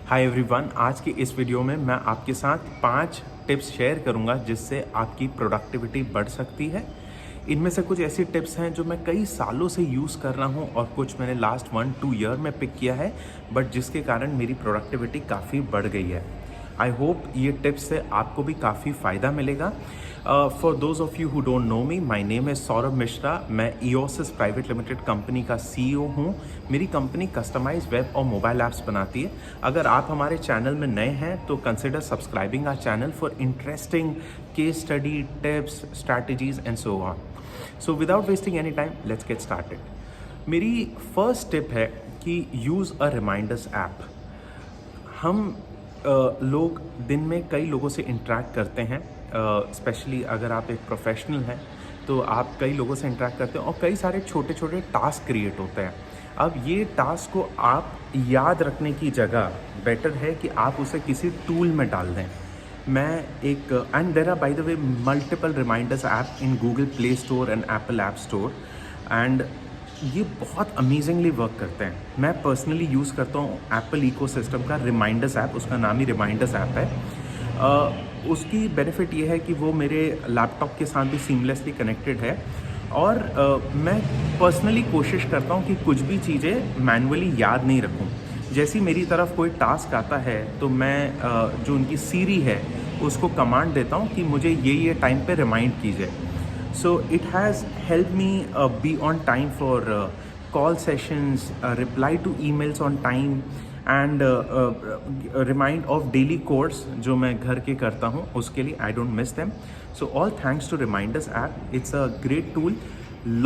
Hi everyone, आज की इस वीडियो में मैं आपके साथ 5 टिप्स शेयर करूंगा जिससे आपकी प्रोडक्टिविटी बढ़ सकती है। इनमें से कुछ ऐसी टिप्स हैं जो मैं कई सालों से यूज़ कर रहा हूं और कुछ मैंने लास्ट 1-2 ईयर में पिक किया है, बट जिसके कारण मेरी प्रोडक्टिविटी काफ़ी बढ़ गई है। आई होप ये टिप्स से आपको भी काफ़ी फ़ायदा मिलेगा। For those of you who don't know me, my name है सौरभ मिश्रा। मैं ईओसिस प्राइवेट लिमिटेड कंपनी का सीईओ हूँ। मेरी कंपनी कस्टमाइज वेब और मोबाइल ऐप्स बनाती है। अगर आप हमारे चैनल में नए हैं तो consider subscribing our channel for interesting case study, tips, strategies and so on. So without wasting any time, let's get started. मेरी फर्स्ट टिप है कि यूज़ अ रिमाइंडर्स ऐप। हम लोग दिन में कई लोगों से इंटरेक्ट करते हैं, स्पेशली अगर आप एक प्रोफेशनल हैं तो आप कई लोगों से इंटरेक्ट करते हैं और कई सारे छोटे छोटे टास्क क्रिएट होते हैं। अब ये टास्क को आप याद रखने की जगह बेटर है कि आप उसे किसी टूल में डाल दें। मैं एक and there are by the way multiple reminders app in Google Play Store and Apple App Store, and ये बहुत अमेजिंगली वर्क करते हैं। मैं पर्सनली यूज़ करता हूँ एप्पल इकोसिस्टम का रिमाइंडर्स ऐप, उसका नाम ही रिमाइंडर्स ऐप है। उसकी बेनिफिट ये है कि वो मेरे लैपटॉप के साथ भी सीमलेसली कनेक्टेड है और मैं पर्सनली कोशिश करता हूँ कि कुछ भी चीज़ें मैनुअली याद नहीं रखूँ। जैसी मेरी तरफ कोई टास्क आता है तो मैं जो उनकी सीरी है उसको कमांड देता हूँ कि मुझे ये टाइम पे रिमाइंड कीजिए। So it has helped me be on time for call sessions, reply to emails on time, and remind of daily course जो मैं घर के करता हूँ उसके लिए I don't miss them. So all thanks to Reminders app. It's a great tool.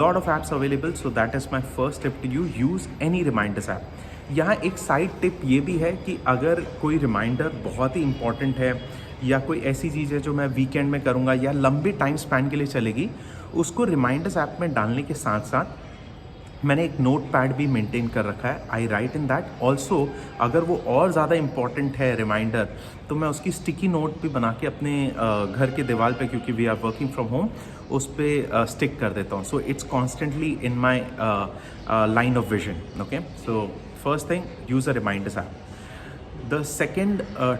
Lot of apps available. So that is my first tip to you. Use any Reminders app. यहाँ एक साइड टिप ये भी है कि अगर कोई reminder बहुत ही important है या कोई ऐसी चीज़ है जो मैं वीकेंड में करूँगा या लंबे टाइम स्पैन के लिए चलेगी, उसको रिमाइंडर्स ऐप में डालने के साथ साथ मैंने एक नोट पैड भी मेंटेन कर रखा है। आई राइट इन दैट ऑल्सो। अगर वो और ज़्यादा इंपॉर्टेंट है रिमाइंडर तो मैं उसकी स्टिकी नोट भी बना के अपने घर के दीवार पे, क्योंकि we are working from home, उस पर स्टिक कर देता हूँ। So it's constantly in my line of vision. Okay, so first thing, use a reminders app. The second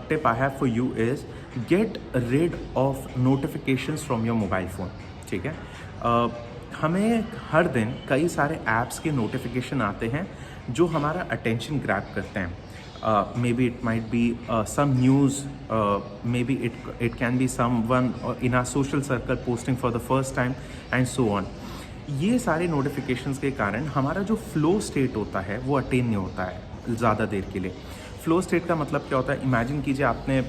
tip I have for you is get rid of notifications from your mobile phone. ठीक है, हमें हर दिन कई सारे apps के notification आते हैं जो हमारा attention grab करते हैं। Maybe it might be some news, maybe it can be someone in our social circle posting for the first time and so on. ये सारे नोटिफिकेशंस के कारण हमारा जो फ्लो स्टेट होता है वो अटेन नहीं होता है ज़्यादा देर के लिए। फ्लो स्टेट का मतलब क्या होता है? इमेजिन कीजिए आपने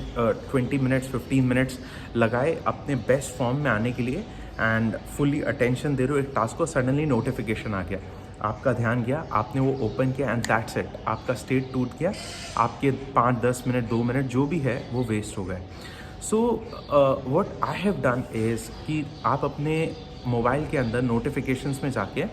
20 मिनट्स 15 मिनट्स लगाए अपने बेस्ट फॉर्म में आने के लिए एंड फुली अटेंशन दे रहे हो एक टास्क को, सडनली नोटिफिकेशन आ गया, आपका ध्यान गया, आपने वो ओपन किया एंड दैट्स इट, आपका स्टेट टूट गया, आपके 5-10 मिनट 2 मिनट जो भी है वो वेस्ट हो गए। So what I have done is कि आप अपने मोबाइल के अंदर नोटिफिकेशंस में जाके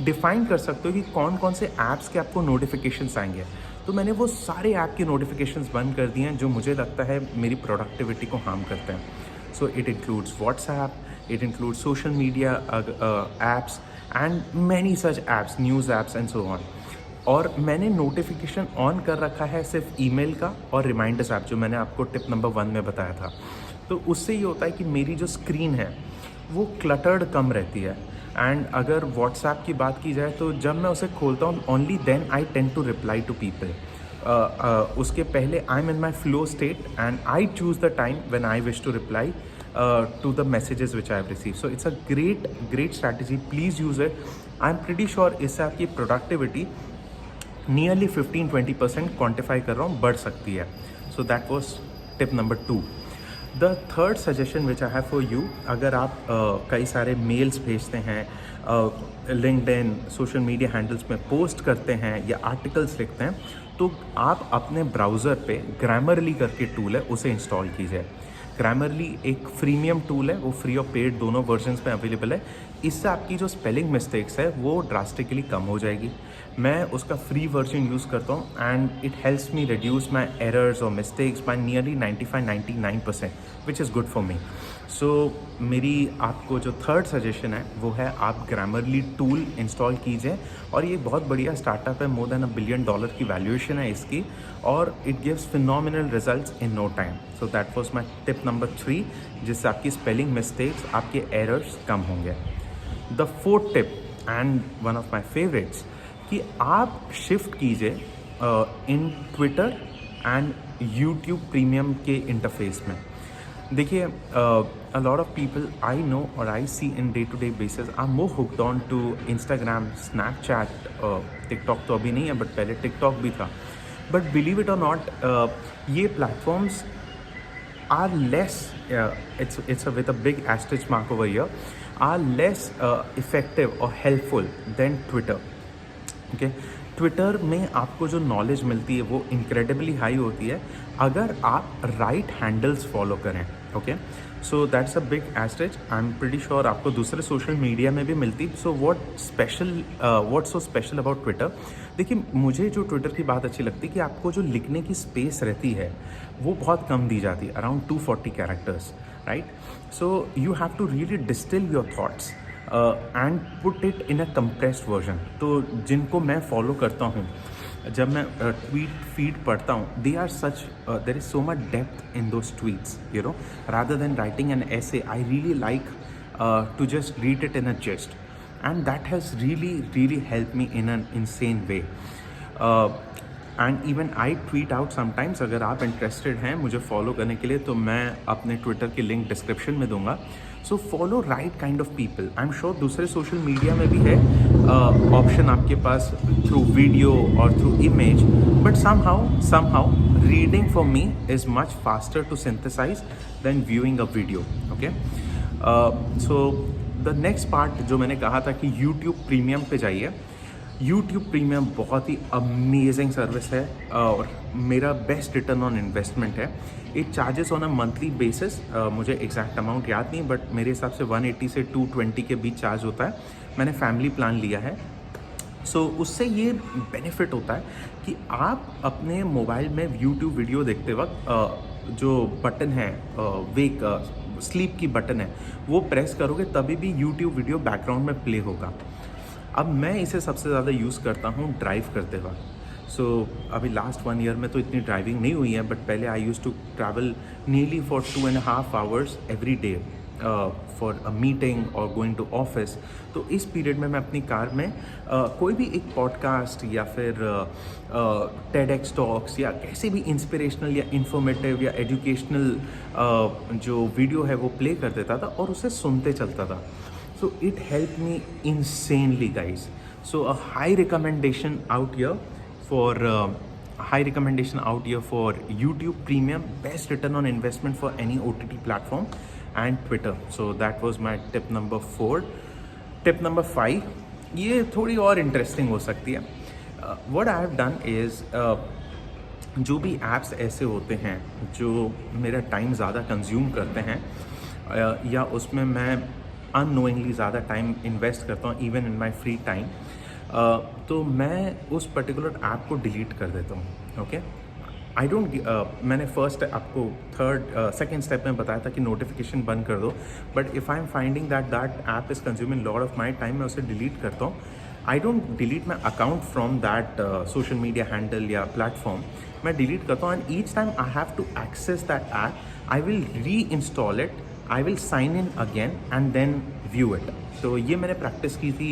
डिफ़ाइन कर सकते हो कि कौन कौन से ऐप्स के आपको नोटिफिकेशंस आएंगे। तो मैंने वो सारे ऐप के नोटिफिकेशंस बंद कर दिए हैं जो मुझे लगता है मेरी प्रोडक्टिविटी को हार्म करते हैं। So it includes WhatsApp, it includes social media apps and many such apps, news apps and so on. और मैंने नोटिफिकेशन ऑन कर रखा है सिर्फ ईमेल का और रिमाइंडर्स ऐप, जो मैंने आपको टिप नंबर 1 में बताया था। तो उससे ये होता है कि मेरी जो स्क्रीन है वो क्लटर्ड कम रहती है। एंड अगर व्हाट्सएप की बात की जाए तो जब मैं उसे खोलता हूँ only then I tend to reply to people. उसके पहले I am in my flow state and I choose the time when I wish to reply to the messages which I have receive. So it's a great strategy, please use it. I am pretty sure इससे आपकी productivity nearly 15-20% quantify कर रहा हूँ बढ़ सकती है। So that was tip number 2। The third suggestion which I have for you, अगर आप कई सारे मेल्स भेजते हैं, लिंक्डइन, सोशल मीडिया हैंडल्स में पोस्ट करते हैं या आर्टिकल्स लिखते हैं, तो आप अपने ब्राउज़र पे ग्रामरली करके टूल है उसे इंस्टॉल कीजिए। ग्रामरली एक फ्रीमियम टूल है, वो फ्री और पेड दोनों वर्जन्स में अवेलेबल है। इससे आपकी जो स्पेलिंग मिस्टेक्स है वो ड्रास्टिकली कम हो जाएगी। मैं उसका फ्री वर्जन यूज़ करता हूँ and it helps me reduce my errors और mistakes by nearly 95-99%, which is good for me. So मेरी आपको जो थर्ड सजेशन है वो है आप ग्रामरली टूल इंस्टॉल कीजिए, और ये बहुत बढ़िया स्टार्टअप है, मोर देन $1 बिलियन की वैल्यूएशन है इसकी, और it gives phenomenal results in no time. So that was my tip number 3, जिससे आपकी स्पेलिंग मिस्टेक्स, आपके एरर्स कम होंगे। The fourth tip and one of my favourites, कि आप शिफ्ट कीजिए इन ट्विटर एंड यूट्यूब प्रीमियम के इंटरफेस में। देखिए, a lot of people I know और I see in day to day basis are more hooked on to Instagram, Snapchat, TikTok तो अभी नहीं है बट पहले टिकटॉक भी था। But believe it or not, ये platforms are less, it's with a big asterisk mark over here, are less effective or helpful than Twitter. Okay, Twitter में आपको जो नॉलेज मिलती है वो इनक्रेडिबली हाई होती है अगर आप राइट हैंडल्स फॉलो करें। Okay, so that's a big stage. I am pretty sure आपको दूसरे सोशल मीडिया में भी मिलती। So what so special about Twitter? देखिए, मुझे जो ट्विटर की बात अच्छी लगती है कि आपको जो लिखने की स्पेस रहती है वो बहुत कम दी जाती है, around 240 characters, right? So you have to really distill your thoughts and put it in a compressed version. तो जिनको मैं फॉलो करता हूँ, जब मैं ट्वीट फीड पढ़ता हूँ, they are such, there is so much depth in those tweets, you know, rather than writing an essay, I really like to just read it in a gist, and that has really helped me in an insane way. And even I tweet out sometimes. अगर आप interested हैं मुझे follow करने के लिए तो मैं अपने ट्विटर की लिंक डिस्क्रिप्शन में दूंगा। So follow right kind of people. I am sure दूसरे सोशल मीडिया में भी है ऑप्शन आपके पास थ्रू वीडियो और through image, but somehow reading for me is much faster to synthesize than viewing a video. Okay, so the next part जो मैंने कहा था कि यूट्यूब प्रीमियम पे जाइए। YouTube प्रीमियम बहुत ही अमेजिंग सर्विस है और मेरा बेस्ट रिटर्न ऑन इन्वेस्टमेंट है। It charges on a monthly basis, मुझे एग्जैक्ट अमाउंट याद नहीं, बट मेरे हिसाब से 180 से 220 के बीच चार्ज होता है। मैंने फैमिली प्लान लिया है। सो उससे ये बेनिफिट होता है कि आप अपने मोबाइल में YouTube वीडियो देखते वक्त जो बटन है वेक स्लीप की बटन है वो प्रेस करोगे तभी भी YouTube वीडियो बैकग्राउंड में प्ले होगा। अब मैं इसे सबसे ज़्यादा यूज़ करता हूँ ड्राइव करते वक्त। सो अभी लास्ट 1 ईयर में तो इतनी ड्राइविंग नहीं हुई है, बट पहले I use to travel nearly for 2.5 hours every day for a meeting और गोइंग टू ऑफिस। तो इस पीरियड में मैं अपनी कार में कोई भी एक पॉडकास्ट या फिर TEDx टॉक्स या कैसे भी इंस्पिरेशनल या इन्फॉर्मेटिव या एजुकेशनल जो वीडियो है वो प्ले कर देता था और उसे सुनते चलता था। So it helped me insanely, guys. So a high recommendation out here for YouTube Premium, best return on investment for any OTT platform, and Twitter. So that was my tip number 4. Tip number 5, ये थोड़ी और interesting हो सकती है। What I have done is जो भी apps ऐसे होते हैं जो मेरा टाइम ज़्यादा कंज्यूम करते हैं या उसमें मैं अननोइंगली ज़्यादा टाइम इन्वेस्ट करता हूँ even in my free time, तो मैं उस पर्टिकुलर ऐप को डिलीट कर देता हूँ। ओके, आई डोंट मैंने फर्स्ट आपको सेकेंड स्टेप में बताया था कि नोटिफिकेशन बंद कर दो, but if I am finding that app is consuming lot of my time, मैं उसे डिलीट करता हूँ। I don't delete my account from that social media handle या प्लेटफॉर्म, मैं डिलीट करता हूँ and each time I have to access that app, I will reinstall it, I will sign in again and then view it. तो ये मैंने practice की थी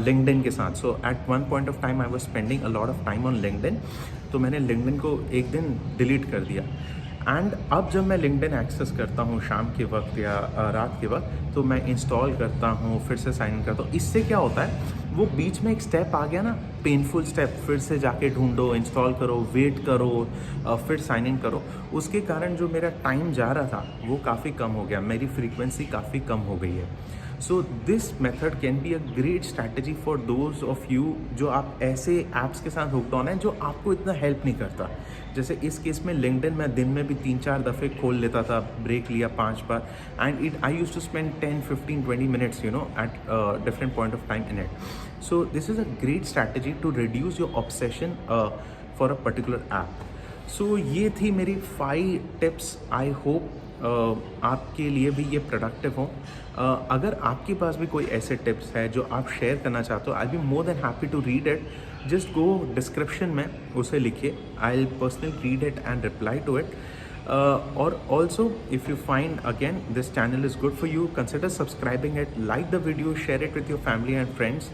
LinkedIn के साथ। So at one point of time I was spending a lot of time on LinkedIn, तो मैंने LinkedIn को एक दिन डिलीट कर दिया। एंड अब जब मैं LinkedIn एक्सेस करता हूँ शाम के वक्त या रात के वक्त, तो मैं इंस्टॉल करता हूँ, फिर से साइन इन करता हूँ। इससे क्या होता है, वो बीच में एक स्टेप आ गया ना, पेनफुल स्टेप, फिर से जाके ढूंढो, इंस्टॉल करो, वेट करो, फिर साइन इन करो। उसके कारण जो मेरा टाइम जा रहा था वो काफ़ी कम हो गया, मेरी फ्रीक्वेंसी काफ़ी कम हो गई है। So this method can be a great strategy for those of you जो आप ऐसे ऐप्स के साथ हुक्ड ऑन है जो आपको इतना हेल्प नहीं करता। जैसे इस केस में LinkedIn मैं दिन में भी 3-4 दफ़े खोल लेता था, ब्रेक लिया 5 बार, and I use to spend 10, 15, 20 minutes at different point of time in it. So this is a great strategy to reduce your obsession for a particular app. So ये थी मेरी 5 टिप्स। आई होप आपके लिए भी ये productive हो। अगर आपके पास भी कोई ऐसे टिप्स है जो आप शेयर करना चाहते हो, I be more than happy to read it. Just go description में उसे लिखिए, I will personally read it and reply to it. Or also, if you find again this channel is good for you, consider subscribing it, like the video, share it with your family and friends.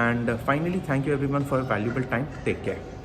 And finally, thank you everyone for your valuable time. Take care.